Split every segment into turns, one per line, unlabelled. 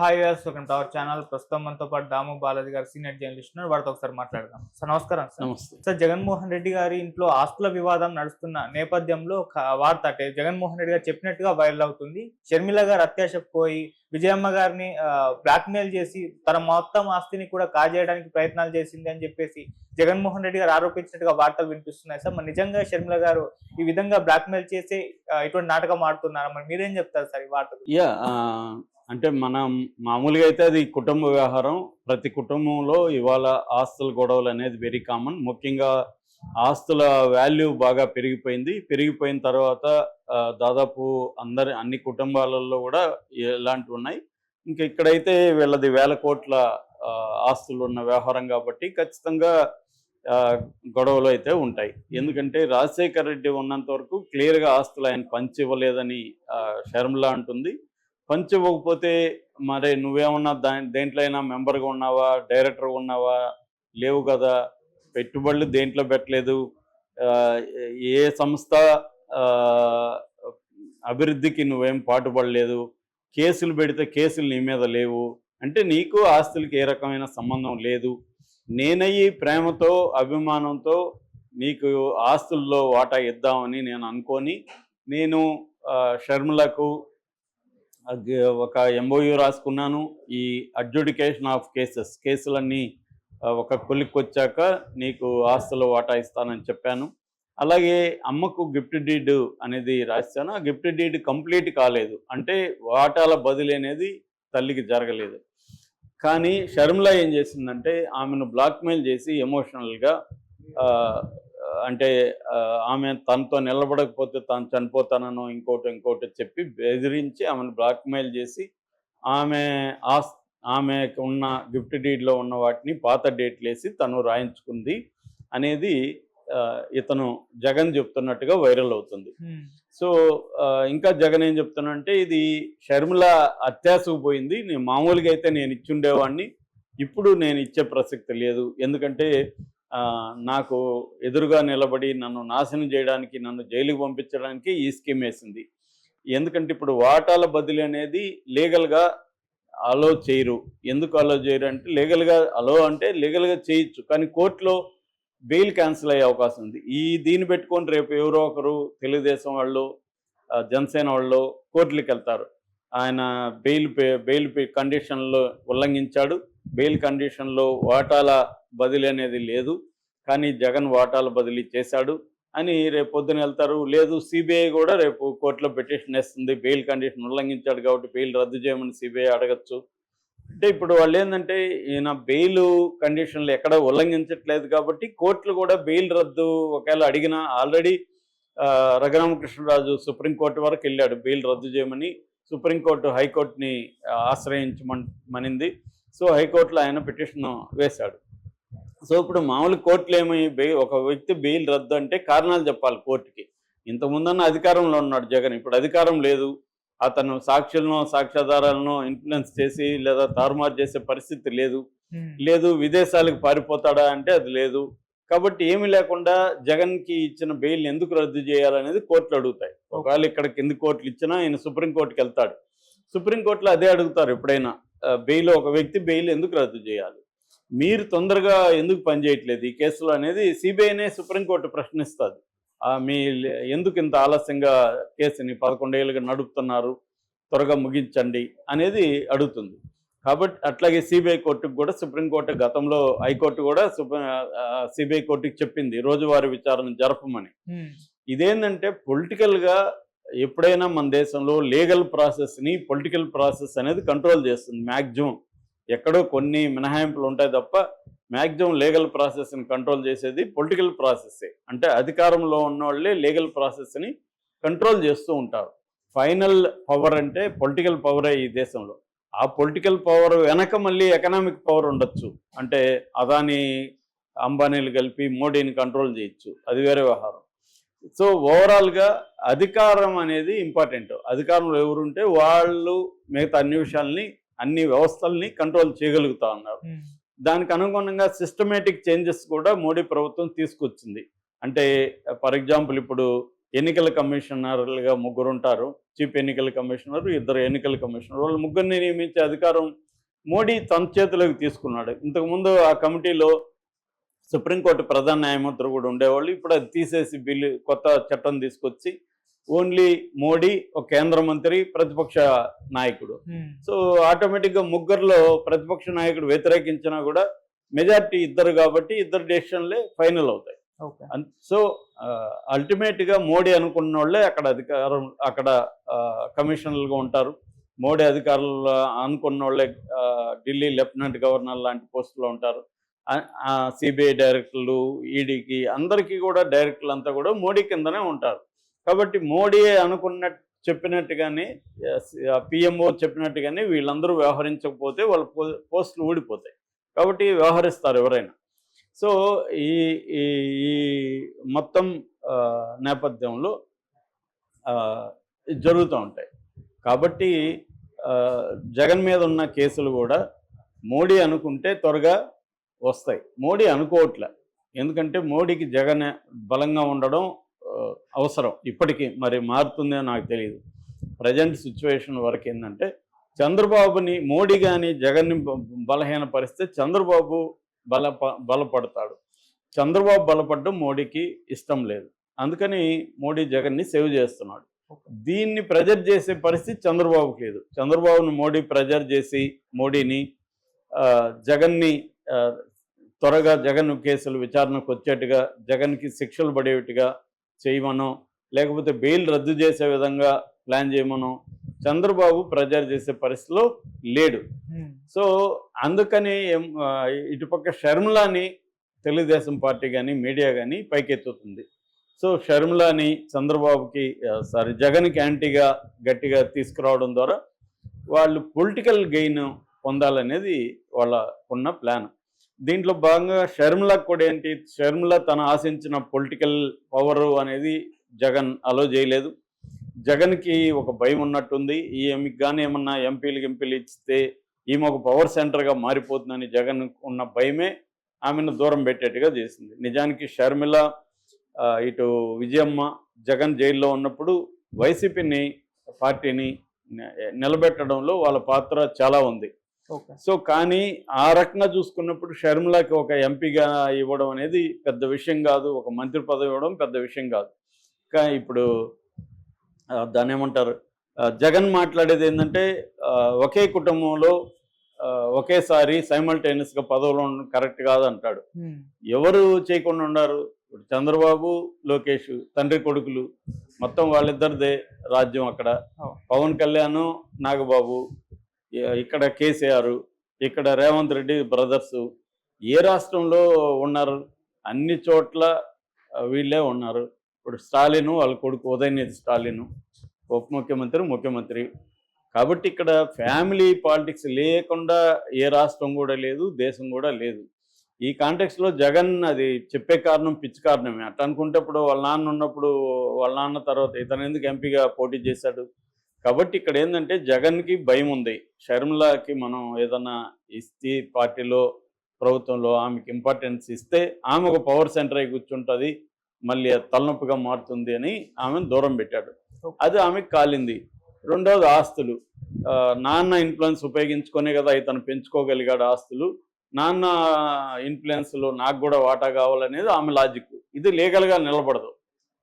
Hi viewers, welcome to our channel. ప్రస్తుతం మనతో పాటు దాము బాలాజీ గారు సీనియర్ జర్నలిస్ట్ ఉన్నారు. వారితో ఒకసారి మాట్లాడదాం. సార్ నమస్కారం.
నమస్తే.
సార్, జగన్మోహన్ రెడ్డి గారి ఇంట్లో ఆస్తుల వివాదం నడుస్తున్న నేపథ్యంలో ఒక వార్త, అంటే జగన్మోహన్ రెడ్డి గారు చెప్పినట్టుగా వైరల్ అవుతుంది. షర్మిల గారు అత్యాశకు పోయి విజయమ్మ గారిని బ్లాక్మెయిల్ చేసి తన మొత్తం ఆస్తిని కూడా కాజేయడానికి ప్రయత్నాలు చేసింది అని చెప్పేసి జగన్మోహన్ రెడ్డి గారు ఆరోపించినట్టుగా వార్తలు వినిపిస్తున్నాయి. సార్, మరి నిజంగా షర్మిల గారు ఈ విధంగా బ్లాక్మెయిల్ చేసి ఇటువంటి నాటకం ఆడుతున్నారా? మరి మీరేం చెప్తారు సార్ ఈ వార్త?
అంటే మనం మామూలుగా అయితే అది కుటుంబ వ్యవహారం. ప్రతి కుటుంబంలో ఇవాళ ఆస్తుల గొడవలు అనేది వెరీ కామన్. ముఖ్యంగా ఆస్తుల వాల్యూ బాగా పెరిగిపోయింది. పెరిగిపోయిన తర్వాత దాదాపు అన్ని కుటుంబాలలో కూడా ఇలాంటివి ఉన్నాయి. ఇంకా ఇక్కడైతే వీళ్ళది వేల కోట్ల ఆస్తులు ఉన్న వ్యవహారం కాబట్టి ఖచ్చితంగా గొడవలు అయితే ఉంటాయి. ఎందుకంటే రాజశేఖర రెడ్డి ఉన్నంత వరకు క్లియర్గా ఆస్తులు ఆయన పంచి ఇవ్వలేదని షర్మిల అంటుంది. పంచి ఇవ్వకపోతే మరి నువ్వేమన్నా దేంట్లో అయినా మెంబర్గా ఉన్నావా, డైరెక్టర్గా ఉన్నావా? లేవు కదా. పెట్టుబడులు దేంట్లో పెట్టలేదు. ఏ సంస్థ అభివృద్ధికి నువ్వేం పాటుపడలేదు. కేసులు పెడితే కేసులు నీ మీద లేవు. అంటే నీకు ఆస్తులకి ఏ రకమైన సంబంధం లేదు. నేనయ్యి ప్రేమతో అభిమానంతో నీకు ఆస్తుల్లో వాటా ఇద్దామని నేను అనుకొని నేను షర్మిలకు ఒక ఎంఓయూ రాసుకున్నాను. ఈ అడ్జుడికేషన్ ఆఫ్ కేసులన్నీ ఒక కొలిక్కి వచ్చాక నీకు ఆస్తులు వాటా ఇస్తానని చెప్పాను. అలాగే అమ్మకు గిఫ్ట్ డీడ్ అనేది రాశాను. ఆ గిఫ్ట్ డీడ్ కంప్లీట్ కాలేదు. అంటే వాటాల బదిలీ అనేది తల్లికి జరగలేదు. కానీ షర్మిల ఏం చేసిందంటే ఆమెను బ్లాక్మెయిల్ చేసి ఎమోషనల్గా, అంటే ఆమె తనతో నిలబడకపోతే తాను చనిపోతానో ఇంకోటి చెప్పి బెదిరించి ఆమెను బ్లాక్మెయిల్ చేసి ఆమెకు ఉన్న గిఫ్ట్ డీడ్లో ఉన్న వాటిని పాత డేట్లు వేసి తను రాయించుకుంది అనేది ఇతను జగన్ చెప్తున్నట్టుగా వైరల్ అవుతుంది. సో ఇంకా జగన్ ఏం చెప్తున్నంటే ఇది షర్మిల అత్యాశకు పోయింది. నేను మామూలుగా అయితే నేను ఇచ్చుండేవాడిని, ఇప్పుడు నేను ఇచ్చే ప్రసక్తి లేదు. ఎందుకంటే నాకు ఎదురుగా నిలబడి నన్ను నాశనం చేయడానికి, నన్ను జైలుకి పంపించడానికి ఈ స్కీమ్ వేసింది. ఎందుకంటే ఇప్పుడు వాటాల బదిలీ అనేది లీగల్గా అలో చేయరు. ఎందుకు అలో చేయరు అంటే లీగల్గా చేయొచ్చు, కానీ కోర్టులో బెయిల్ క్యాన్సిల్ అయ్యే అవకాశం ఉంది. దీన్ని పెట్టుకొని రేపు ఎవరో ఒకరు తెలుగుదేశం వాళ్ళు, జనసేన వాళ్ళు కోర్టులకు వెళ్తారు. ఆయన బెయిల్ కండిషన్లో ఉల్లంఘించాడు. బెయిల్ కండిషన్లో వాటాల బదిలీ అనేది లేదు, కానీ జగన్ వాటాల బదిలీ చేశాడు అని రేపు పొద్దున వెళ్తారు. లేదు, సిబిఐ కూడా రేపు కోర్టులో పిటిషన్ వేస్తుంది. బెయిల్ కండిషన్ ఉల్లంఘించాడు కాబట్టి బెయిల్ రద్దు చేయమని సిబిఐ అడగచ్చు. అంటే ఇప్పుడు వాళ్ళు ఏంటంటే ఈయన బెయిల్ కండిషన్లు ఎక్కడ ఉల్లంఘించట్లేదు కాబట్టి కోర్టులు కూడా బెయిల్ రద్దు ఒకవేళ అడిగినా, ఆల్రెడీ రఘురామకృష్ణరాజు సుప్రీంకోర్టు వరకు వెళ్ళాడు బెయిల్ రద్దు చేయమని. సుప్రీంకోర్టు హైకోర్టుని ఆశ్రయించమనింది. సో హైకోర్టులో ఆయన పిటిషన్ వేశాడు. సో ఇప్పుడు మామూలు కోర్టులు ఒక వ్యక్తి బెయిల్ రద్దు అంటే కారణాలు చెప్పాలి కోర్టుకి. ఇంతకుముందన్న అధికారంలో ఉన్నాడు జగన్, ఇప్పుడు అధికారం లేదు. అతను సాక్ష్యాధారాలను ఇన్ఫ్లుయెన్స్ చేసి లేదా తారుమారు చేసే పరిస్థితి లేదు. విదేశాలకు పారిపోతాడా అంటే అది లేదు. కాబట్టి ఏమీ లేకుండా జగన్కి ఇచ్చిన బెయిల్ ఎందుకు రద్దు చేయాలనేది కోర్టులు అడుగుతాయి. ఒకవేళ ఇక్కడ కింది కోర్టులు ఇచ్చినా ఆయన సుప్రీంకోర్టుకి వెళ్తాడు. సుప్రీంకోర్టులో అదే అడుగుతారు ఎప్పుడైనా, ఒక వ్యక్తి బెయిల్ ఎందుకు రద్దు చేయాలి, మీరు తొందరగా ఎందుకు పనిచేయట్లేదు ఈ కేసులో అనేది సిబిఐనే సుప్రీంకోర్టు ప్రశ్నిస్తుంది. మీ ఎందుకు ఇంత ఆలస్యంగా కేసుని 11 ఏళ్ళుగా నడుపుతున్నారు, త్వరగా ముగించండి అనేది అడుగుతుంది. కాబట్టి అట్లాగే సిబిఐ కోర్టుకు కూడా సుప్రీంకోర్టు గతంలో హైకోర్టు కూడా సిబిఐ కోర్టుకి చెప్పింది రోజువారీ విచారణ జరపమని. ఇదేంటంటే పొలిటికల్గా ఎప్పుడైనా మన దేశంలో లీగల్ ప్రాసెస్ని పొలిటికల్ ప్రాసెస్ అనేది కంట్రోల్ చేస్తుంది. మ్యాక్సిమం ఎక్కడో కొన్ని మినహాయింపులు ఉంటాయి తప్ప మ్యాక్సిమం లీగల్ ప్రాసెస్ని కంట్రోల్ చేసేది పొలిటికల్ ప్రాసెస్సే. అంటే అధికారంలో ఉన్న వాళ్ళే లీగల్ ప్రాసెస్ని కంట్రోల్ చేస్తూ ఉంటారు. ఫైనల్ పవర్ అంటే పొలిటికల్ పవరే ఈ దేశంలో. ఆ పొలిటికల్ పవర్ వెనక మళ్ళీ ఎకనామిక్ పవర్ ఉండొచ్చు. అంటే అదాని అంబానీలు కలిపి మోడీని కంట్రోల్ చేయొచ్చు, అది వేరే వ్యవహారం. సో ఓవరాల్గా అధికారం అనేది ఇంపార్టెంట్. అధికారంలో ఎవరుంటే వాళ్ళు మిగతా అన్ని వ్యవస్థల్ని కంట్రోల్ చేయగలుగుతా ఉన్నారు. దానికి అనుగుణంగా సిస్టమేటిక్ చేంజెస్ కూడా మోడీ ప్రభుత్వం తీసుకొచ్చింది. అంటే ఫర్ ఎగ్జాంపుల్ ఇప్పుడు ఎన్నికల కమిషనర్లుగా 3 ఉంటారు. చీఫ్ ఎన్నికల కమిషనర్, 2 ఎన్నికల కమిషనర్, వాళ్ళు ముగ్గురిని నియమించే అధికారం మోడీ తన చేతిలోకి తీసుకున్నాడు. ఇంతకుముందు ఆ కమిటీలో సుప్రీంకోర్టు ప్రధాన న్యాయమూర్తులు కూడా ఉండేవాళ్ళు. ఇప్పుడు అది తీసేసి కొత్త చట్టం తీసుకొచ్చి ఓన్లీ మోడీ, ఒక కేంద్ర మంత్రి, ప్రతిపక్ష నాయకుడు. సో ఆటోమేటిక్గా ముగ్గురులో ప్రతిపక్ష నాయకుడు వ్యతిరేకించినా కూడా మెజార్టీ ఇద్దరు కాబట్టి ఇద్దరు డెసిషన్లే ఫైనల్ అవుతాయి. సో అల్టిమేట్గా మోడీ అనుకున్న వాళ్ళే అక్కడ కమిషనర్లుగా ఉంటారు. మోడీ అధికారులు అనుకున్న వాళ్ళే ఢిల్లీ లెఫ్టినెంట్ గవర్నర్ లాంటి పోస్టులో ఉంటారు. సిబిఐ డైరెక్టర్లు, ఈడీకి అందరికీ కూడా డైరెక్టర్లు అంతా కూడా మోడీ కిందనే ఉంటారు. కాబట్టి మోడీ చెప్పినట్టుగానే పిఎంఓ చెప్పినట్టుగానే వీళ్ళందరూ వ్యవహరించకపోతే వాళ్ళ పోస్టులు ఊడిపోతాయి. కాబట్టి వ్యవహరిస్తారు ఎవరైనా. సో ఈ మొత్తం నేపథ్యంలో జరుగుతూ ఉంటాయి. కాబట్టి జగన్ మీద ఉన్న కేసులు కూడా మోడీ అనుకుంటే త్వరగా వస్తాయి. మోడీ అనుకోవట్లే. ఎందుకంటే మోడీకి జగన్ బలంగా ఉండడం అవసరం. ఇప్పటికీ మరి మారుతుందో నాకు తెలియదు. ప్రజెంట్ సిచ్యువేషన్ వరకు ఏంటంటే చంద్రబాబుని మోడీ కానీ జగన్ని బలహీనపరిస్తే చంద్రబాబు బలపడతాడు. చంద్రబాబు బలపడడం మోడీకి ఇష్టం లేదు. అందుకని మోడీ జగన్ని సేవ్ చేస్తున్నాడు. దీన్ని ప్రెజర్ చేసే పరిస్థితి చంద్రబాబుకి లేదు. చంద్రబాబును మోడీ ప్రెజర్ చేసి మోడీని జగన్ని త్వరగా జగన్ కేసులు విచారణకు వచ్చేట్టుగా, జగన్కి శిక్షలు పడేట్టుగా చేయమనో, లేకపోతే బెయిల్ రద్దు చేసే విధంగా ప్లాన్ చేయమనో చంద్రబాబు ప్రెజర్ చేసే పరిస్థితిలో లేడు. సో అందుకని ఇటుపక్క షర్మిలాని తెలుగుదేశం పార్టీ కానీ మీడియా కానీ పైకెత్తుతుంది. సో షర్మిలాని చంద్రబాబుకి జగన్కి యాంటీగా గట్టిగా తీసుకురావడం ద్వారా వాళ్ళు పొలిటికల్ గెయిన్ పొందాలనేది వాళ్ళకున్న ప్లాన్. దీంట్లో భాగంగా షర్మిలకు కూడా ఏంటి, షర్మిల తను ఆశించిన పొలిటికల్ పవర్ అనేది జగన్ అలో చేయలేదు. జగన్కి ఒక భయం ఉన్నట్టుంది. ఈమెకి కానీ ఏమన్నా ఎంపీలు ఇస్తే ఈమె ఒక పవర్ సెంటర్గా మారిపోతుందని జగన్ ఉన్న భయమే ఆమెను దూరం పెట్టేట్టుగా చేసింది. నిజానికి షర్మిల, ఇటు విజయమ్మ జగన్ జైల్లో ఉన్నప్పుడు వైసీపీని పార్టీని నిలబెట్టడంలో వాళ్ళ పాత్ర చాలా ఉంది. సో కానీ ఆ రకంగా చూసుకున్నప్పుడు షర్మిలకి ఒక ఎంపీగా ఇవ్వడం అనేది పెద్ద విషయం కాదు, ఒక మంత్రి పదవి ఇవ్వడం పెద్ద విషయం కాదు. కానీ ఇప్పుడు దాన్ని ఏమంటారు, జగన్ మాట్లాడేది ఏంటంటే ఒకే కుటుంబంలో ఒకేసారి సైమల్టేనియస్గా పదవులు ఉండడం కరెక్ట్ కాదు అంటాడు. ఎవరు చేయకుండా ఉన్నారు? ఇప్పుడు చంద్రబాబు, లోకేష్ తండ్రి కొడుకులు, మొత్తం వాళ్ళిద్దరిదే రాజ్యం. అక్కడ పవన్ కళ్యాణ్, నాగబాబు, ఇక్కడ కేసీఆర్, ఇక్కడ రేవంత్ రెడ్డి బ్రదర్సు. ఏ రాష్ట్రంలో ఉన్నారు? అన్ని చోట్ల వీళ్ళే ఉన్నారు. ఇప్పుడు స్టాలిన్ వాళ్ళ కొడుకు ఉదయనిధి స్టాలిన్ ఉప ముఖ్యమంత్రి, ముఖ్యమంత్రి. కాబట్టి ఇక్కడ ఫ్యామిలీ పాలిటిక్స్ లేకుండా ఏ రాష్ట్రం కూడా లేదు, దేశం కూడా లేదు. ఈ కాంటెక్స్లో జగన్ అది చెప్పే కారణం పిచ్చి కారణమే. అట్లా అనుకుంటే ఇప్పుడు వాళ్ళ నాన్న ఉన్నప్పుడు వాళ్ళ నాన్న తర్వాత ఇతను ఎందుకు ఎంపీగా పోటీ చేశాడు? కాబట్టి ఇక్కడ ఏంటంటే జగన్కి భయం ఉంది. షర్మిలకి మనం ఏదన్నా ఇస్తే పార్టీలో, ప్రభుత్వంలో ఆమెకి ఇంపార్టెన్స్ ఇస్తే ఆమె ఒక పవర్ సెంటర్ అయి కూర్చుంటుంది, మళ్ళీ తలనొప్పిగా మారుతుంది అని ఆమెను దూరం పెట్టాడు. అది ఆమెకు కాలింది. రెండవది ఆస్తులు. నాన్న ఇన్ఫ్లుయెన్స్ ఉపయోగించుకునే కదా ఇతను పెంచుకోగలిగాడు ఆస్తులు. నాన్న ఇన్ఫ్లుయెన్స్లో నాకు కూడా వాటా కావాలనేది ఆమె లాజిక్. ఇది లీగల్గా నిలబడదు.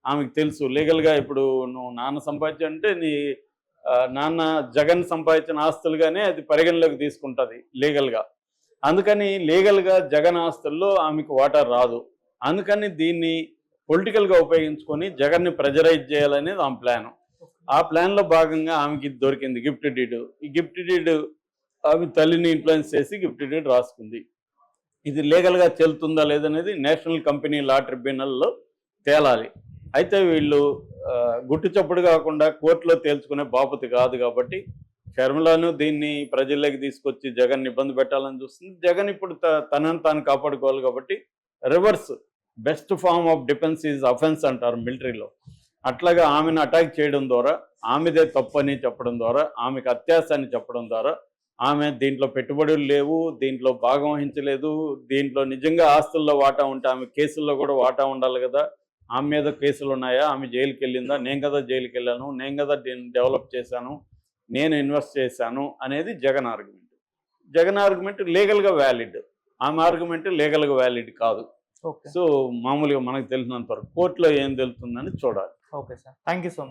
ఆమెకు తెలుసు లీగల్గా ఇప్పుడు నువ్వు నాన్న సంపాదించంటే నీ నాన్న జగన్ సంపాదించిన ఆస్తులుగానే అది పరిగణలోకి తీసుకుంటుంది లీగల్గా. అందుకని లీగల్గా జగన్ ఆస్తుల్లో ఆమెకు వాటా రాదు. అందుకని దీన్ని పొలిటికల్గా ఉపయోగించుకొని జగన్ని ప్రెజరైజ్ చేయాలనేది ఆమె ప్లాను. ఆ ప్లాన్లో భాగంగా ఆమెకి దొరికింది గిఫ్ట్ డీడ్. ఈ గిఫ్ట్ డీడ్ ఆమె తల్లిని ఇన్ఫ్లుయెన్స్ చేసి గిఫ్ట్ డీడ్ రాసుకుంది. ఇది లీగల్గా చెల్లుతుందా లేదనేది నేషనల్ కంపెనీ లా ట్రిబ్యునల్లో తేలాలి. అయితే వీళ్ళు గుట్టు చప్పుడు కాకుండా కోర్టులో తేల్చుకునే బాపతి కాదు. కాబట్టి షర్మిలను దీన్ని ప్రజల్లోకి తీసుకొచ్చి జగన్ ఇబ్బంది పెట్టాలని చూస్తుంది. జగన్ ఇప్పుడు తనను తాను కాపాడుకోవాలి. కాబట్టి reverse best form of defence is offence అంటారు మిలిటరీలో. అట్లాగా ఆమెను అటాక్ చేయడం ద్వారా, ఆమెదే తప్పని చెప్పడం ద్వారా, ఆమెకు అత్యాశ అని చెప్పడం ద్వారా, ఆమె దీంట్లో పెట్టుబడులు లేవు, దీంట్లో భాగం వహించలేదు, దీంట్లో నిజంగా ఆస్తుల్లో వాటా ఉంటే ఆమె కేసుల్లో కూడా వాటా ఉండాలి కదా, ఆమె మీద కేసులు ఉన్నాయా, ఆమె జైలుకి వెళ్ళిందా, నేను కదా జైలుకి వెళ్ళాను, నేను కదా దీన్ని డెవలప్ చేశాను, నేను ఇన్వెస్ట్ చేశాను అనేది జగన్ ఆర్గ్యుమెంట్. జగన్ ఆర్గ్యుమెంట్ లీగల్గా వ్యాలిడ్, ఆమె ఆర్గ్యుమెంట్ లీగల్గా వ్యాలిడ్ కాదు.
ఓకే
సో మామూలుగా మనకు తెలిసినంత వరకు కోర్టులో ఏం తెలుస్తుందని చూడాలి.
Okay sir, thank you so much.